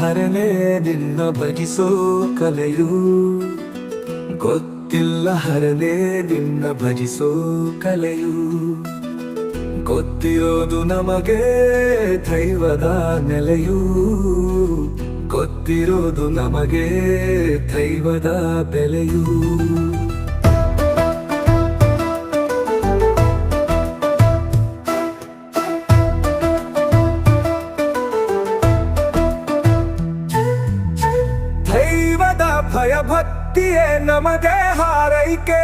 ಹರನೇ ನಿನ್ನ ಭಜಿಸೋ ಕಲೆಯು. ಗೊತ್ತಿಲ್ಲ ಹರನೇ ನಿನ್ನ ಭಜಿಸೋ ಕಲೆಯು. ಗೊತ್ತಿರೋದು ನಮಗೆ ದೈವದ ನೆಲೆಯು. ಗೊತ್ತಿರೋದು ನಮಗೆ ದೈವದ ಬೆಲೆಯು. ದೈವದ ಭಯಭಕ್ತಿಯೇ ನಮಗೆ ಹಾರೈಕೆ.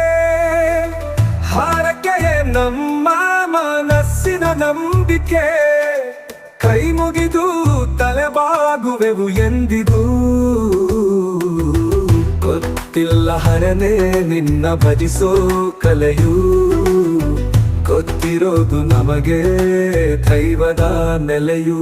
ಹಾರೈಕೆಯೇ ನಮ್ಮ ಮನಸ್ಸಿನ ನಂಬಿಕೆ. ಕೈ ಮುಗಿದು ತಲೆಬಾಗುವೆವು ಎಂದಿಗೂ. ಗೊತ್ತಿಲ್ಲ ಹರನೇ ನಿನ್ನ ಭಜಿಸೋ ಕಲೆಯು. ಗೊತ್ತಿರೋದು ನಮಗೆ ದೈವದ ನೆಲೆಯು.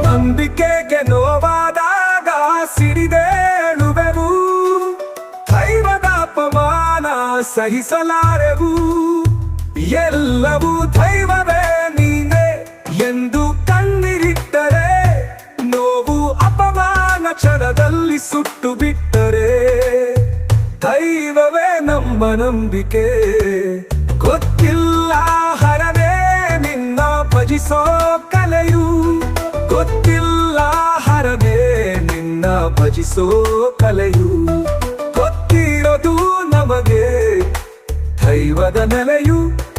ನಂಬಿಕೆಗೆ ನೋವಾದಾಗ ಸಿಡಿದೇಳುವೆವು. ದೈವದ ಅಪಮಾನ ಸಹಿಸಲಾರೆವು. ಎಲ್ಲವೂ ದೈವವೇ ನೀನೆ ಎಂದು ಕಣ್ಣಿರಿಟ್ಟರೆ, ನೋವು ಅಪಮಾನ ಕ್ಷಣದಲ್ಲಿ ಸುಟ್ಟು ಬಿಟ್ಟರೆ, ದೈವವೇ ನಮ್ಮ ನಂಬಿಕೆ. ಗೊತ್ತಿಲ್ಲ ಹರನೇ ನಿನ್ನ ಭಜಿಸೋ ಕಲೆಯು. ಗೊತ್ತಿಲ್ಲ ಹರನೇ ನಿನ್ನ ಭಜಿಸೋ ಕಲೆಯು. ಗೊತ್ತಿರೋದು ನಮಗೆ ದೈವದ ನೆಲೆಯು.